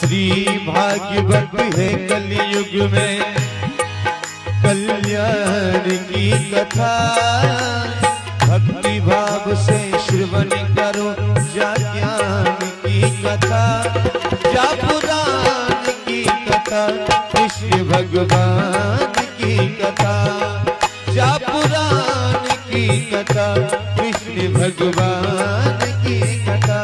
श्री भागवत है कलयुग में कल्याण की कथा। भक्ति भाव से श्रवण करो जा ज्ञान की कथा, जा पुराण की कथा, कृष्ण भगवान की कथा, जा पुराण की कथा, कृष्ण भगवान की कथा।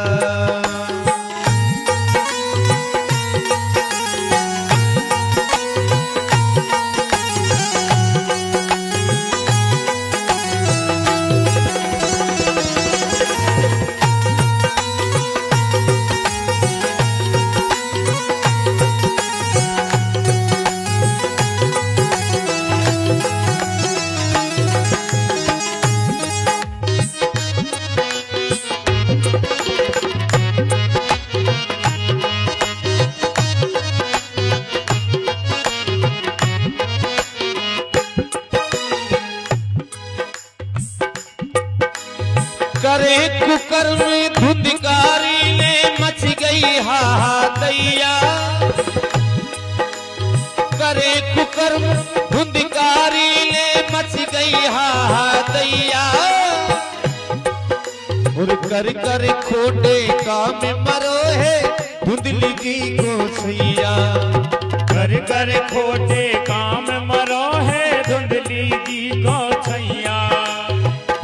करे कुकर्म धुंधकारी ने मच गई हाहादैया। करे कुकर्म धुंधकारी ने मच गई हाहादैया। और कर कर खोटे काम मरो है धुंधली जी को सैया। कर कर खोटे काम मरो है धुंधली जी को सैया।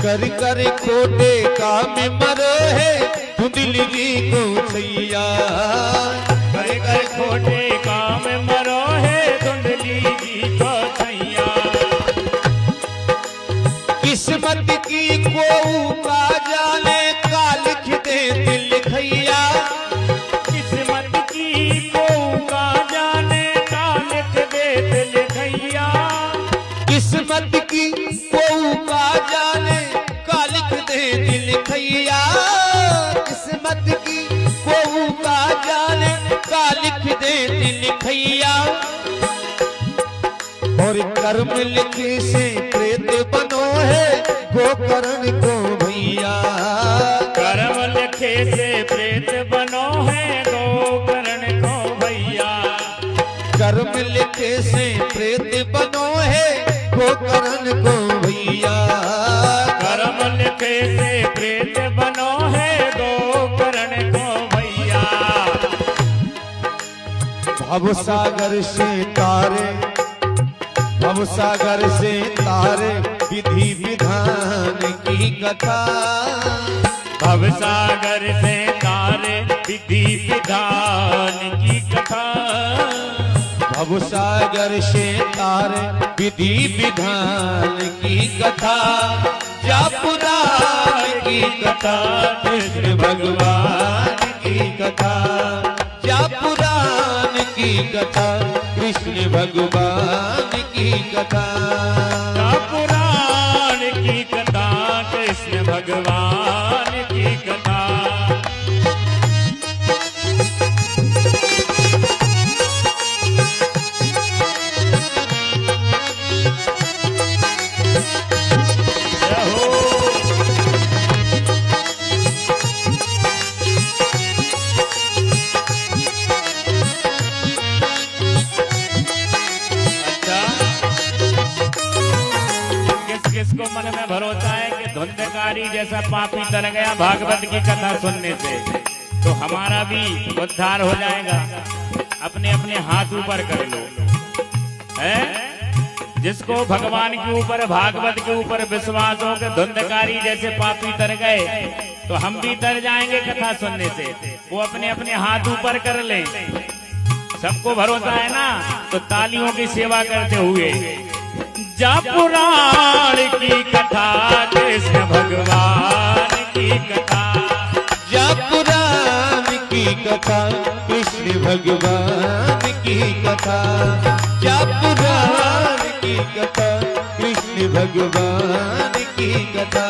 कर कर खोटे काम मरो है धुंधली जी को सैया। कर कर खोटे काम मरो है धुंधली जी को सैया। किस्मत की को का जाने का लिख दे दिल खैया। किस्मत की को का जाने का लिख दे दिल खैया। किस्मत की को का जाने का लिख दे दिल खैया। किस्मत की को का जाने का लिख दे दिल खैया। और कर्म लिखे से प्रेत बनो है गोकर्ण को भैया। कर्म लिखे से प्रेत बनो है गोकर्ण को भैया। कर्म लिखे से प्रेत बनो है गोकर्ण को भैया। कर्म लिखे से प्रेत बनो है गोकर्ण को भैया। भवसागर से तारे, भवसागर से तारे विधि विधान की कथा। भवसागर से तारे विधि विधान की कथा। भवसागर से तारे विधि विधान की कथा। जा पुराण की कथा कृष्ण भगवान की कथा। जा पुराण की कथा कृष्ण भगवान की कथा। जा पुराण की कथा कृष्ण भगवान की कथा। किसको मन में भरोसा है कि धुंधकारी जैसा पापी तर गया भागवत की कथा सुनने से तो हमारा भी उद्धार हो जाएगा। अपने अपने हाथ ऊपर कर लो। है जिसको भगवान के ऊपर भागवत के ऊपर विश्वास हो कि धुंधकारी जैसे पापी तर गए तो हम भी तर जाएंगे कथा सुनने से। वो अपने अपने हाथ ऊपर कर लें। सबको भरोसा है ना, तो तालियों की सेवा करते हुए जा पुराण की कथा कृष्ण भगवान की कथा। जा पुराण की कथा कृष्ण भगवान की कथा। जा पुराण की कथा कृष्ण भगवान की कथा।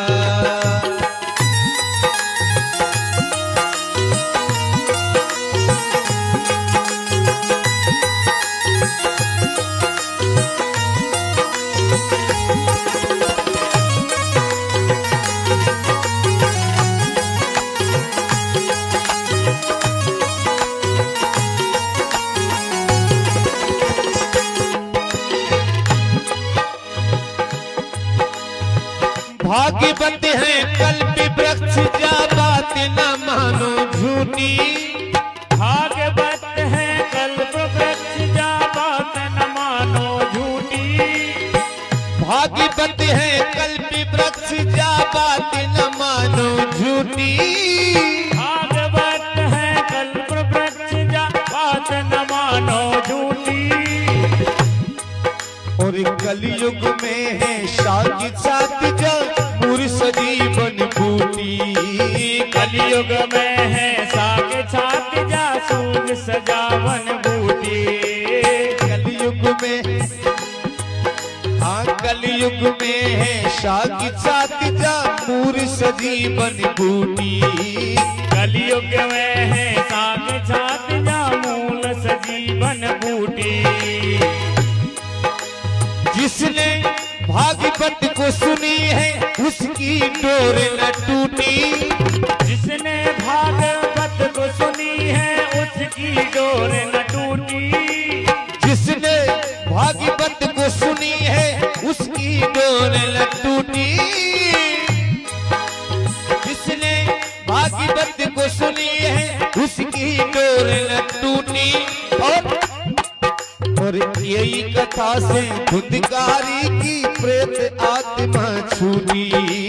भाग्यवत है कल्प वृक्ष जा बात न मानो झूठी। भागवत है कल्प वृक्ष जा बात न मानो झूठी। भाग्यवत है कल्प वृक्ष जा बात न मानो झूठी। भागवत है कल्प वृक्ष जा बात न मानो झूठी। और कलयुग में है साथ साथ जा मूर सजीवन बूटी। कलयुग में है साग छात जा सूग सजावन बूटी। कलयुग में हाँ कलयुग में है साथ साथ जा मूर सजीवन बूटी। कलयुग में है साग छात जा मूल सजीवन बूटी। जिसने भागवत को सुनी है उसकी डोर न टूटी। जिसने भागवत को सुनी है उसकी डोर न टूटी। जिसने भागवत को सुनी है उसकी डोर न टूटी। जिसने भागवत को सुनी है उसकी डोर न टूटी। और यही कथा से धुंधकारी की प्रेत आत्मा छूटी।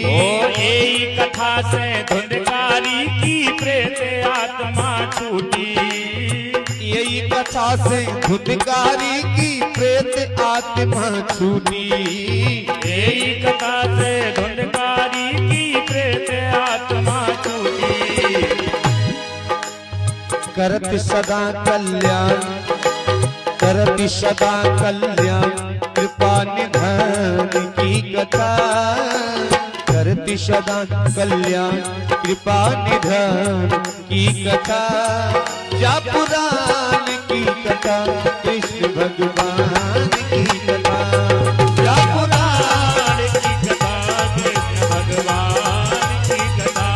ओ यही कथा से धुंधकारी की प्रेत आत्मा छूटी। यही कथा से धुंधकारी की प्रेत आत्मा छूटी। यही कथा से धुंधकारी की प्रेत आत्मा छूटी। करत सदा कल्याण करत सदा कल्याण कृपा निधान की कथा। करत सदा कल्याण कृपा निधान की कथा। जा पुराण की कथा कृष्ण भगवान की कथा। जा पुराण की कथा कृष्ण भगवान की कथा।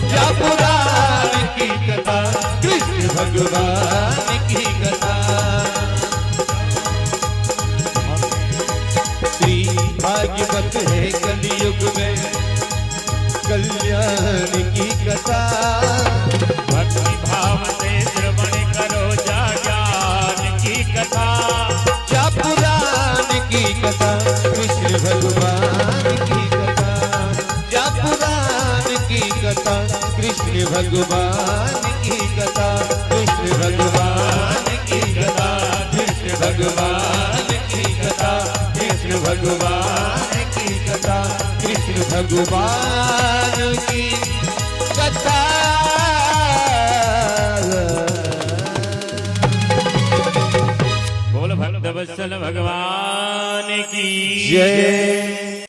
जा पुराण की कथा कृष्ण भगवान की कथा। भाग्यवत है कलयुग में कल्याण की कथा। भक्ति भाव से श्रवण करो जा ज्ञान की कथा। जा पुराण की कथा कृष्ण भगवान की कथा। जा पुराण की कथा कृष्ण भगवान की कथा। कृष्ण भगवान की कथा कृष्ण भगवान की कथा। कृष्ण भगवान की कथा कृष्ण भगवान की कथा। बोल भक्त वत्सल भगवान की जय।